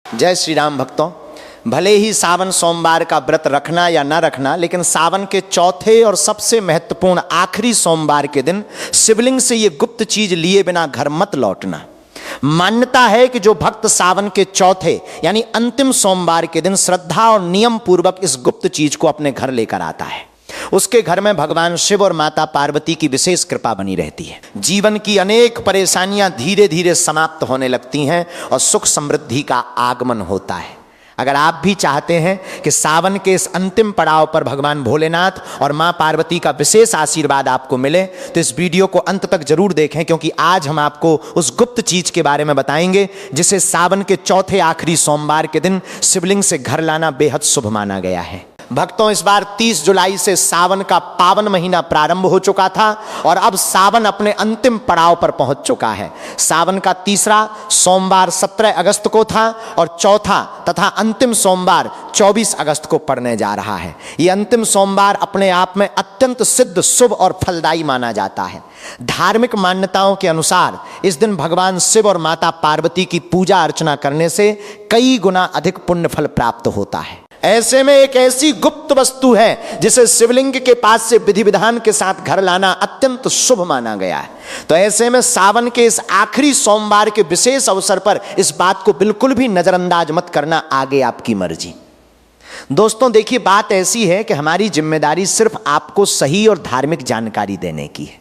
जय श्री राम भक्तों। भले ही सावन सोमवार का व्रत रखना या ना रखना, लेकिन सावन के चौथे और सबसे महत्वपूर्ण आखिरी सोमवार के दिन शिवलिंग से ये गुप्त चीज लिए बिना घर मत लौटना। मान्यता है कि जो भक्त सावन के चौथे यानी अंतिम सोमवार के दिन श्रद्धा और नियम पूर्वक इस गुप्त चीज को अपने घर लेकर आता है, उसके घर में भगवान शिव और माता पार्वती की विशेष कृपा बनी रहती है। जीवन की अनेक परेशानियां धीरे धीरे समाप्त होने लगती हैं और सुख समृद्धि का आगमन होता है। अगर आप भी चाहते हैं कि सावन के इस अंतिम पड़ाव पर भगवान भोलेनाथ और मां पार्वती का विशेष आशीर्वाद आपको मिले, तो इस वीडियो को अंत तक जरूर देखें, क्योंकि आज हम आपको उस गुप्त चीज के बारे में बताएंगे जिसे सावन के चौथे आखिरी सोमवार के दिन शिवलिंग से घर लाना बेहद शुभ माना गया है। भक्तों, इस बार 30 जुलाई से सावन का पावन महीना प्रारंभ हो चुका था और अब सावन अपने अंतिम पड़ाव पर पहुंच चुका है। सावन का तीसरा सोमवार 17 अगस्त को था और चौथा तथा अंतिम सोमवार 24 अगस्त को पड़ने जा रहा है। ये अंतिम सोमवार अपने आप में अत्यंत सिद्ध, शुभ और फलदायी माना जाता है। धार्मिक मान्यताओं के अनुसार इस दिन भगवान शिव और माता पार्वती की पूजा अर्चना करने से कई गुना अधिक पुण्य फल प्राप्त होता है। ऐसे में एक ऐसी गुप्त वस्तु है जिसे शिवलिंग के पास से विधि विधान के साथ घर लाना अत्यंत शुभ माना गया है। तो ऐसे में सावन के इस आखिरी सोमवार के विशेष अवसर पर इस बात को बिल्कुल भी नजरअंदाज मत करना, आगे आपकी मर्जी। दोस्तों देखिए, बात ऐसी है कि हमारी जिम्मेदारी सिर्फ आपको सही और धार्मिक जानकारी देने की है।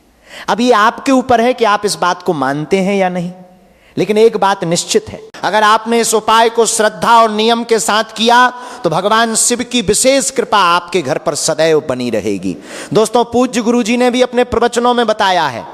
अब ये आपके ऊपर है कि आप इस बात को मानते हैं या नहीं। लेकिन एक बात निश्चित है, अगर आपने इस उपाय को श्रद्धा और नियम के साथ किया तो भगवान शिव की विशेष कृपा आपके घर पर सदैव बनी रहेगी। दोस्तों, पूज्य गुरु जी ने भी अपने प्रवचनों में बताया है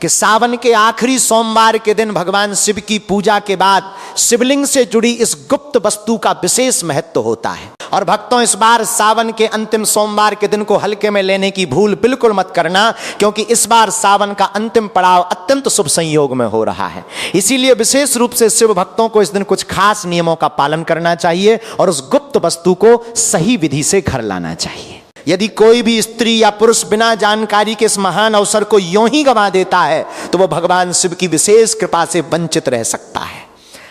कि सावन के आखिरी सोमवार के दिन भगवान शिव की पूजा के बाद शिवलिंग से जुड़ी इस गुप्त वस्तु का विशेष महत्व होता है। और भक्तों, इस बार सावन के अंतिम सोमवार के दिन को हल्के में लेने की भूल बिल्कुल मत करना, क्योंकि इस बार सावन का अंतिम पड़ाव अत्यंत शुभ संयोग में हो रहा है। इसीलिए विशेष रूप से शिव भक्तों को इस दिन कुछ खास नियमों का पालन करना चाहिए और उस गुप्त वस्तु को सही विधि से घर लाना चाहिए। यदि कोई भी स्त्री या पुरुष बिना जानकारी के इस महान अवसर को यूं ही गंवा देता है तो वह भगवान शिव की विशेष कृपा से वंचित रह सकता है।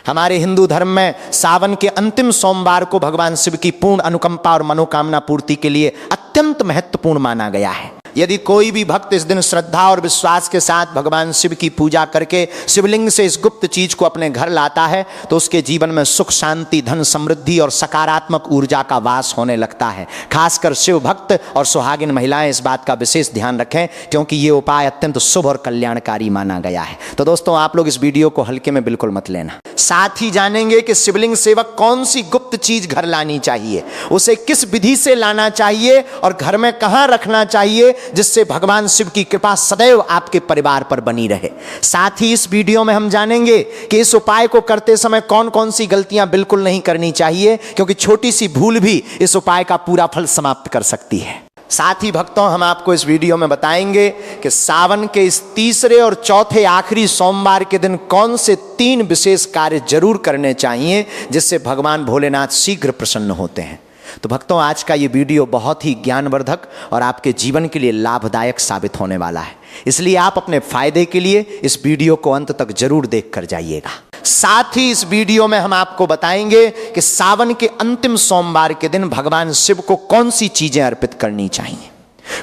हमारे हिंदू धर्म में सावन के अंतिम सोमवार को भगवान शिव की पूर्ण अनुकंपा और मनोकामना पूर्ति के लिए अत्यंत महत्वपूर्ण माना गया है। यदि कोई भी भक्त इस दिन श्रद्धा और विश्वास के साथ भगवान शिव की पूजा करके शिवलिंग से इस गुप्त चीज को अपने घर लाता है तो उसके जीवन में सुख, शांति, धन, समृद्धि और सकारात्मक ऊर्जा का वास होने लगता है। खासकर शिव भक्त और सुहागिन महिलाएं इस बात का विशेष ध्यान रखें, क्योंकि ये उपाय अत्यंत शुभ और कल्याणकारी माना गया है। तो दोस्तों, आप लोग इस वीडियो को हल्के में बिल्कुल मत लेना। साथ ही जानेंगे कि शिवलिंग सेवक कौन सी गुप्त चीज घर लानी चाहिए, उसे किस विधि से लाना चाहिए और घर में कहां रखना चाहिए, जिससे भगवान शिव की कृपा सदैव आपके परिवार पर बनी रहे। साथ ही इस वीडियो में हम जानेंगे कि इस उपाय को करते समय कौन कौन सी गलतियां बिल्कुल नहीं करनी चाहिए, क्योंकि छोटी सी भूल भी इस उपाय का पूरा फल समाप्त कर सकती है। साथ ही भक्तों, हम आपको इस वीडियो में बताएंगे कि सावन के इस तीसरे और चौथे आखिरी सोमवार के दिन कौन से 3 विशेष कार्य जरूर करने चाहिए जिससे भगवान भोलेनाथ शीघ्र प्रसन्न होते हैं। तो भक्तों, आज का ये वीडियो बहुत ही ज्ञानवर्धक और आपके जीवन के लिए लाभदायक साबित होने वाला है, इसलिए आप अपने फायदे के लिए इस वीडियो को अंत तक जरूर देख कर जाइएगा। साथ ही इस वीडियो में हम आपको बताएंगे कि सावन के अंतिम सोमवार के दिन भगवान शिव को कौन सी चीजें अर्पित करनी चाहिए,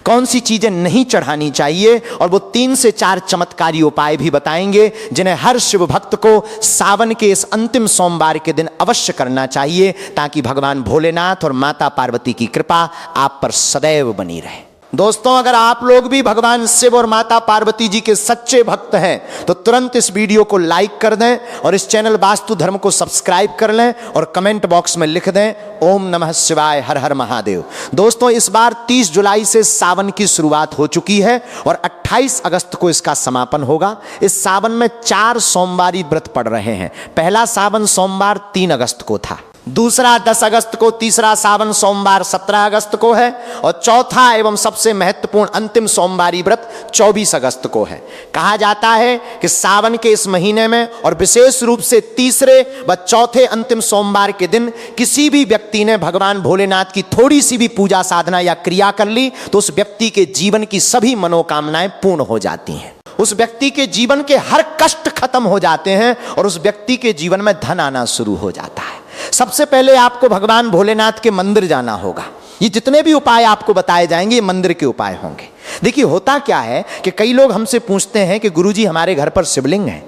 कौन सी चीजें नहीं चढ़ानी चाहिए, और वो 3 से 4 चमत्कारी उपाय भी बताएंगे जिन्हें हर शिव भक्त को सावन के इस अंतिम सोमवार के दिन अवश्य करना चाहिए, ताकि भगवान भोलेनाथ और माता पार्वती की कृपा आप पर सदैव बनी रहे। दोस्तों, अगर आप लोग भी भगवान शिव और माता पार्वती जी के सच्चे भक्त हैं तो तुरंत इस वीडियो को लाइक कर दें और इस चैनल वास्तु धर्म को सब्सक्राइब कर लें और कमेंट बॉक्स में लिख दें ओम नमः शिवाय, हर हर महादेव। दोस्तों, इस बार 30 जुलाई से सावन की शुरुआत हो चुकी है और 28 अगस्त को इसका समापन होगा। इस सावन में 4 सोमवारी व्रत पड़ रहे हैं। पहला सावन सोमवार 3 अगस्त को था, दूसरा 10 अगस्त को, तीसरा सावन सोमवार 17 अगस्त को है और चौथा एवं सबसे महत्वपूर्ण अंतिम सोमवारी व्रत 24 अगस्त को है। कहा जाता है कि सावन के इस महीने में और विशेष रूप से तीसरे व चौथे अंतिम सोमवार के दिन किसी भी व्यक्ति ने भगवान भोलेनाथ की थोड़ी सी भी पूजा साधना या क्रिया कर ली तो उस व्यक्ति के जीवन की सभी मनोकामनाएं पूर्ण हो जाती हैं। उस व्यक्ति के जीवन के हर कष्ट खत्म हो जाते हैं और उस व्यक्ति के जीवन में धन आना शुरू हो जाता है। सबसे पहले आपको भगवान भोलेनाथ के मंदिर जाना होगा। ये जितने भी उपाय आपको बताए जाएंगे ये मंदिर के उपाय होंगे। देखिए होता क्या है कि कई लोग हमसे पूछते हैं कि गुरुजी हमारे घर पर शिवलिंग है,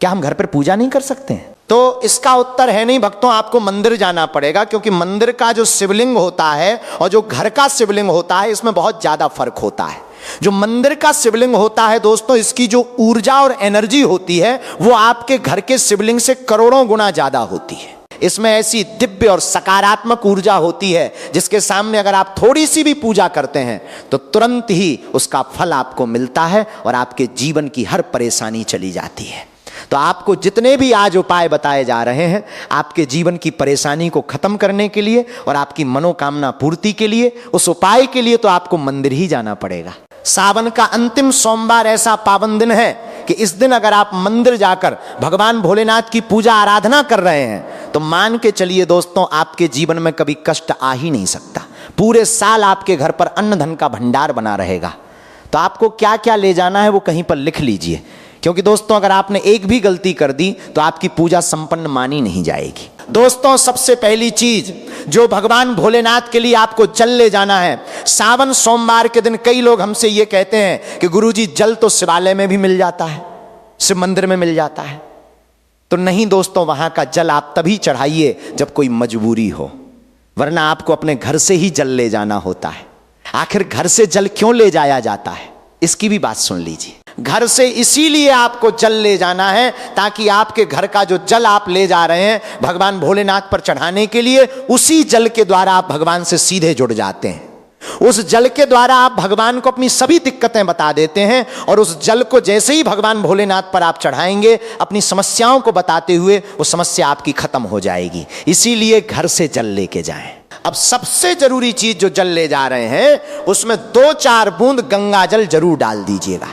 क्या हम घर पर पूजा नहीं कर सकते हैं? तो इसका उत्तर है नहीं भक्तों, आपको मंदिर जाना पड़ेगा, क्योंकि मंदिर का जो शिवलिंग होता है और जो घर का शिवलिंग होता है इसमें बहुत ज्यादा फर्क होता है। जो मंदिर का शिवलिंग होता है दोस्तों, इसकी जो ऊर्जा और एनर्जी होती है वो आपके घर के शिवलिंग से करोड़ों गुना ज्यादा होती है। इसमें ऐसी दिव्य और सकारात्मक ऊर्जा होती है जिसके सामने अगर आप थोड़ी सी भी पूजा करते हैं तो तुरंत ही उसका फल आपको मिलता है और आपके जीवन की हर परेशानी चली जाती है। तो आपको जितने भी आज उपाय बताए जा रहे हैं आपके जीवन की परेशानी को खत्म करने के लिए और आपकी मनोकामना पूर्ति के लिए, उस उपाय के लिए तो आपको मंदिर ही जाना पड़ेगा। सावन का अंतिम सोमवार ऐसा पावन दिन है कि इस दिन अगर आप मंदिर जाकर भगवान भोलेनाथ की पूजा आराधना कर रहे हैं तो मान के चलिए दोस्तों, आपके जीवन में कभी कष्ट आ ही नहीं सकता। पूरे साल आपके घर पर अन्न धन का भंडार बना रहेगा। तो आपको क्या क्या ले जाना है वो कहीं पर लिख लीजिए, क्योंकि दोस्तों अगर आपने एक भी गलती कर दी तो आपकी पूजा संपन्न मानी नहीं जाएगी। दोस्तों सबसे पहली चीज जो भगवान भोलेनाथ के लिए आपको जल ले जाना है, सावन सोमवार के दिन कई लोग हमसे ये कहते हैं कि गुरुजी जल तो शिवालय में भी मिल जाता है, शिव मंदिर में मिल जाता है। तो नहीं दोस्तों, वहां का जल आप तभी चढ़ाइए जब कोई मजबूरी हो, वरना आपको अपने घर से ही जल ले जाना होता है। आखिर घर से जल क्यों ले जाया जाता है, इसकी भी बात सुन लीजिए। घर से इसीलिए आपको जल ले जाना है ताकि आपके घर का जो जल आप ले जा रहे हैं भगवान भोलेनाथ पर चढ़ाने के लिए, उसी जल के द्वारा आप भगवान से सीधे जुड़ जाते हैं। उस जल के द्वारा आप भगवान को अपनी सभी दिक्कतें बता देते हैं और उस जल को जैसे ही भगवान भोलेनाथ पर आप चढ़ाएंगे अपनी समस्याओं को बताते हुए वो समस्या आपकी खत्म हो जाएगी। इसीलिए घर से जल लेके जाएं। अब सबसे जरूरी चीज जो जल ले जा रहे हैं उसमें 2-4 बूंद गंगा जल जरूर डाल दीजिएगा,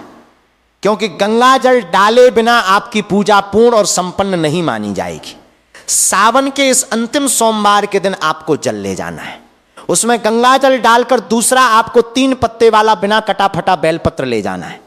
क्योंकि गंगा जल डाले बिना आपकी पूजा पूर्ण और संपन्न नहीं मानी जाएगी। सावन के इस अंतिम सोमवार के दिन आपको जल ले जाना है, उसमें गंगा जल डालकर दूसरा आपको 3 पत्ते वाला बिना कटा फटा बेलपत्र ले जाना है।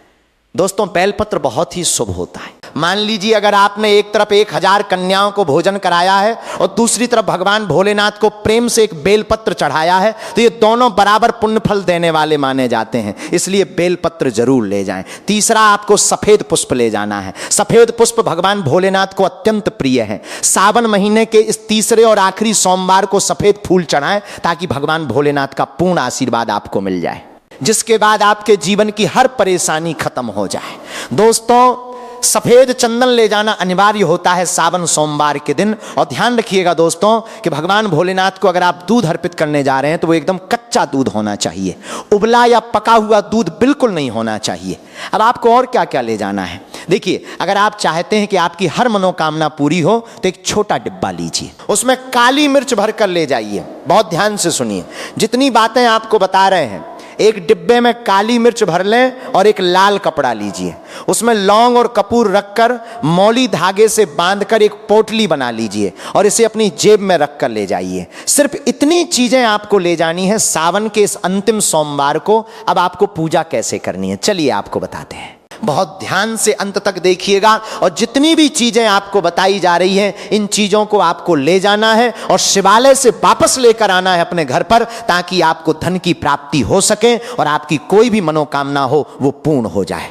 दोस्तों बेलपत्र बहुत ही शुभ होता है। मान लीजिए अगर आपने एक तरफ 1000 कन्याओं को भोजन कराया है और दूसरी तरफ भगवान भोलेनाथ को प्रेम से एक बेलपत्र चढ़ाया है तो ये दोनों बराबर पुण्य फल देने वाले माने जाते हैं, इसलिए बेलपत्र जरूर ले जाएं। तीसरा आपको सफेद पुष्प ले जाना है। सफेद पुष्प भगवान भोलेनाथ को अत्यंत प्रिय है। सावन महीने के इस तीसरे और आखिरी सोमवार को सफेद फूल चढ़ाएं ताकि भगवान भोलेनाथ का पूर्ण आशीर्वाद आपको मिल जाए, जिसके बाद आपके जीवन की हर परेशानी खत्म हो जाए। दोस्तों सफेद चंदन ले जाना अनिवार्य होता है सावन सोमवार के दिन। और ध्यान रखिएगा दोस्तों कि भगवान भोलेनाथ को अगर आप दूध अर्पित करने जा रहे हैं तो वो एकदम कच्चा दूध होना चाहिए, उबला या पका हुआ दूध बिल्कुल नहीं होना चाहिए। अब आपको और क्या क्या ले जाना है, देखिए अगर आप चाहते हैं कि आपकी हर मनोकामना पूरी हो तो एक छोटा डिब्बा लीजिए, उसमें काली मिर्च भर कर ले जाइए। बहुत ध्यान से सुनिए, जितनी बातें आपको बता रहे हैं एक डिब्बे में काली मिर्च भर लें और एक लाल कपड़ा लीजिए, उसमें लौंग और कपूर रखकर मौली धागे से बांधकर एक पोटली बना लीजिए और इसे अपनी जेब में रखकर ले जाइए। सिर्फ इतनी चीजें आपको ले जानी है सावन के इस अंतिम सोमवार को। अब आपको पूजा कैसे करनी है चलिए आपको बताते हैं। बहुत ध्यान से अंत तक देखिएगा और जितनी भी चीजें आपको बताई जा रही हैं इन चीजों को आपको ले जाना है और शिवालय से वापस लेकर आना है अपने घर पर, ताकि आपको धन की प्राप्ति हो सके और आपकी कोई भी मनोकामना हो वो पूर्ण हो जाए।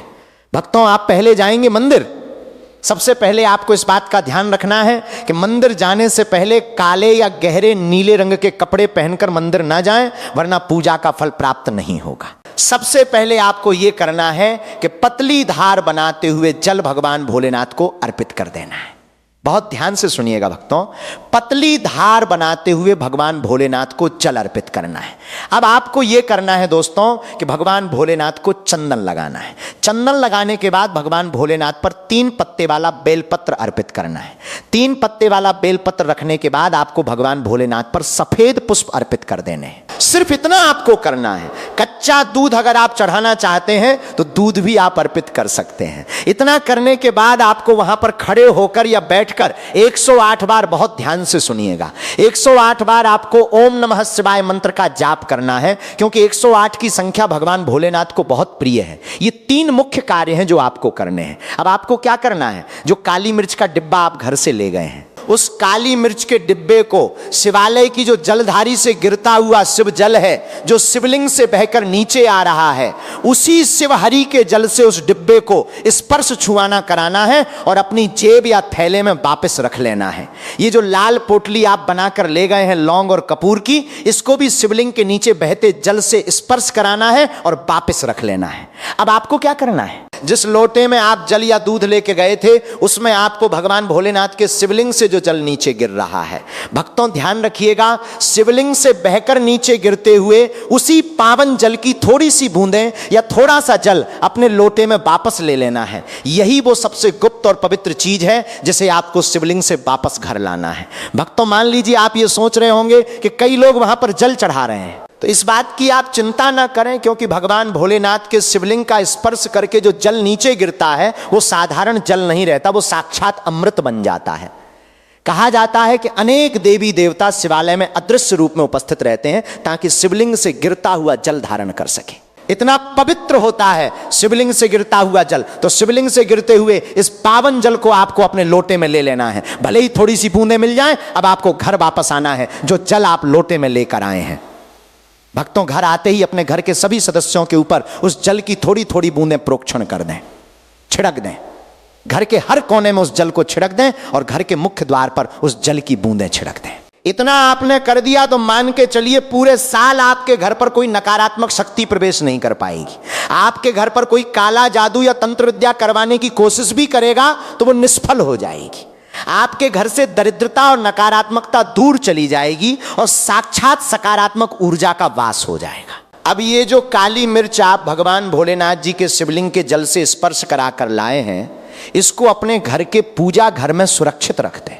भक्तों आप पहले जाएंगे मंदिर, सबसे पहले आपको इस बात का ध्यान रखना है कि मंदिर जाने से पहले काले या गहरे नीले रंग के कपड़े पहनकर मंदिर ना जाएं, वरना पूजा का फल प्राप्त नहीं होगा। सबसे पहले आपको यह करना है कि पतली धार बनाते हुए जल भगवान भोलेनाथ को अर्पित कर देना है। बहुत ध्यान से सुनिएगा भक्तों, पतली धार बनाते हुए भगवान भोलेनाथ को जल अर्पित करना है। अब आपको यह करना है दोस्तों कि भगवान भोलेनाथ को चंदन लगाना है। चंदन लगाने के बाद भगवान भोलेनाथ पर 3 पत्ते वाला बेलपत्र अर्पित करना है। 3 पत्ते वाला बेलपत्र रखने के बाद आपको भगवान भोलेनाथ पर सफेद पुष्प अर्पित कर देने हैं। सिर्फ इतना आपको करना है। कच्चा कच्चा दूध अगर आप चढ़ाना चाहते हैं तो दूध भी आप अर्पित कर सकते हैं। इतना करने के बाद आपको वहां पर खड़े होकर या बैठकर 108 बार, बहुत ध्यान से सुनिएगा, 108 बार आपको ओम नमः शिवाय मंत्र का जाप करना है, क्योंकि 108 की संख्या भगवान भोलेनाथ को बहुत प्रिय है। ये 3 मुख्य कार्य हैं जो आपको करने हैं। अब आपको क्या करना है, जो काली मिर्च का डिब्बा आप घर से ले गए हैं, उस काली मिर्च के डिब्बे को शिवालय की जो जलधारी से गिरता हुआ शिव जल है, जो शिवलिंग से बहकर नीचे आ रहा है, उसी शिवहरि के जल से उस डिब्बे को स्पर्श छुआना कराना है और अपनी जेब या थैले में वापस रख लेना है। ये जो लाल पोटली आप बनाकर ले गए हैं लौंग और कपूर की, इसको भी शिवलिंग के नीचे बहते जल से स्पर्श कराना है और वापस रख लेना है। अब आपको क्या करना है, जिस लोटे में आप जल या दूध लेके गए थे, उसमें आपको भगवान भोलेनाथ के शिवलिंग से जो जल नीचे गिर रहा है, भक्तों ध्यान रखिएगा, शिवलिंग से बहकर नीचे गिरते हुए उसी पावन जल की थोड़ी सी बूंदें या थोड़ा सा जल अपने लोटे में वापस ले लेना है। यही वो सबसे गुप्त और पवित्र चीज है जिसे आपको शिवलिंग से वापस घर लाना है। भक्तों मान लीजिए आप ये सोच रहे होंगे कि कई लोग वहां पर जल चढ़ा रहे हैं, तो इस बात की आप चिंता ना करें, क्योंकि भगवान भोलेनाथ के शिवलिंग का स्पर्श करके जो जल नीचे गिरता है वो साधारण जल नहीं रहता, वो साक्षात अमृत बन जाता है। कहा जाता है कि अनेक देवी देवता शिवालय में अदृश्य रूप में उपस्थित रहते हैं ताकि शिवलिंग से गिरता हुआ जल धारण कर सके। इतना पवित्र होता है शिवलिंग से गिरता हुआ जल। तो शिवलिंग से गिरते हुए इस पावन जल को आपको अपने लोटे में ले लेना है, भले ही थोड़ी सी बूंदें मिल जाएं। अब आपको घर वापस आना है, जो जल आप लोटे में लेकर आए हैं। भक्तों घर आते ही अपने घर के सभी सदस्यों के ऊपर उस जल की थोड़ी थोड़ी बूंदें प्रोक्षण कर दें, छिड़क दें। घर के हर कोने में उस जल को छिड़क दें और घर के मुख्य द्वार पर उस जल की बूंदें छिड़क दें। इतना आपने कर दिया तो मान के चलिए पूरे साल आपके घर पर कोई नकारात्मक शक्ति प्रवेश नहीं कर पाएगी। आपके घर पर कोई काला जादू या तंत्र विद्या करवाने की कोशिश भी करेगा तो वो निष्फल हो जाएगी। आपके घर से दरिद्रता और नकारात्मकता दूर चली जाएगी और साक्षात सकारात्मक ऊर्जा का वास हो जाएगा। अब ये जो काली मिर्च आप भगवान भोलेनाथ जी के शिवलिंग के जल से स्पर्श करा कर लाए हैं, इसको अपने घर के पूजा घर में सुरक्षित रख दें।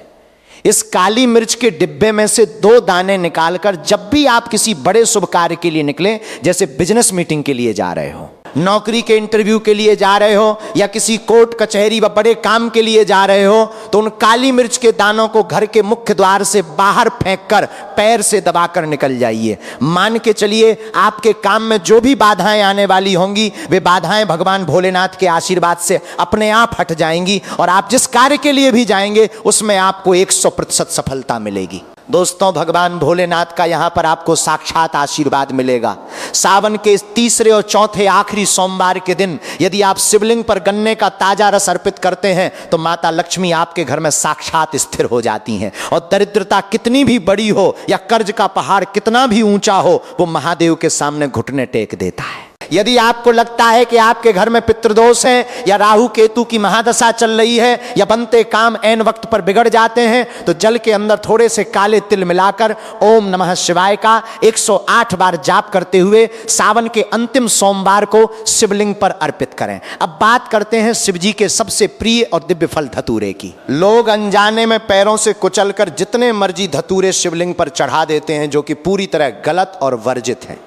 इस काली मिर्च के डिब्बे में से 2 दाने निकालकर जब भी आप किसी बड़े शुभ कार्य के लिए निकलें, जैसे बिजनेस मीटिंग के लिए जा रहे हो, नौकरी के इंटरव्यू के लिए जा रहे हो, या किसी कोर्ट कचहरी व बड़े काम के लिए जा रहे हो, तो उन काली मिर्च के दानों को घर के मुख्य द्वार से बाहर फेंककर पैर से दबाकर निकल जाइए। मान के चलिए आपके काम में जो भी बाधाएं आने वाली होंगी, वे बाधाएं भगवान भोलेनाथ के आशीर्वाद से अपने आप हट जाएंगी और आप जिस कार्य के लिए भी जाएंगे उसमें आपको 100% सफलता मिलेगी। दोस्तों भगवान भोलेनाथ का यहां पर आपको साक्षात आशीर्वाद मिलेगा। सावन के तीसरे और चौथे आखिरी सोमवार के दिन यदि आप शिवलिंग पर गन्ने का ताजा रस अर्पित करते हैं तो माता लक्ष्मी आपके घर में साक्षात स्थिर हो जाती हैं और दरिद्रता कितनी भी बड़ी हो या कर्ज का पहाड़ कितना भी ऊंचा हो, वो महादेव के सामने घुटने टेक देता है। यदि आपको लगता है कि आपके घर में पितृदोष है या राहु केतु की महादशा चल रही है या बनते काम ऐन वक्त पर बिगड़ जाते हैं, तो जल के अंदर थोड़े से काले तिल मिलाकर ओम नमः शिवाय का 108 बार जाप करते हुए सावन के अंतिम सोमवार को शिवलिंग पर अर्पित करें। अब बात करते हैं शिव जी के सबसे प्रिय और दिव्य फल धतूरे की। लोग अनजाने में पैरों से कुचलकर जितने मर्जी धतूरे शिवलिंग पर चढ़ा देते हैं, जो कि पूरी तरह गलत और वर्जित है।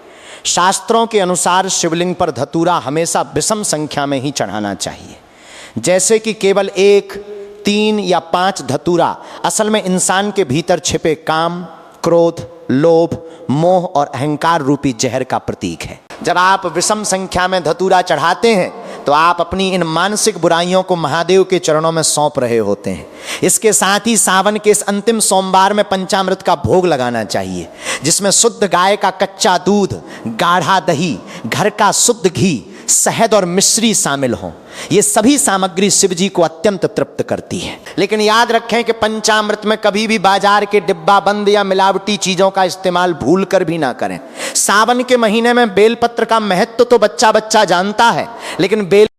शास्त्रों के अनुसार शिवलिंग पर धतूरा हमेशा विषम संख्या में ही चढ़ाना चाहिए, जैसे कि केवल 1, 3 या 5 धतूरा असल में इंसान के भीतर छिपे काम, क्रोध, लोभ, मोह और अहंकार रूपी जहर का प्रतीक है। जब आप विषम संख्या में धतूरा चढ़ाते हैं तो आप अपनी इन मानसिक बुराइयों को महादेव के चरणों में सौंप रहे होते हैं। इसके साथ ही सावन के इस अंतिम सोमवार में पंचामृत का भोग लगाना चाहिए, जिसमें शुद्ध गाय का कच्चा दूध, गाढ़ा दही, घर का शुद्ध घी, शहद और मिश्री शामिल हों। ये सभी सामग्री शिव जी को अत्यंत तृप्त करती है। लेकिन याद रखें कि पंचामृत में कभी भी बाजार के डिब्बा बंद या मिलावटी चीजों का इस्तेमाल भूल कर भी ना करें। सावन के महीने में बेलपत्र का महत्व तो बच्चा बच्चा जानता है, लेकिन बेल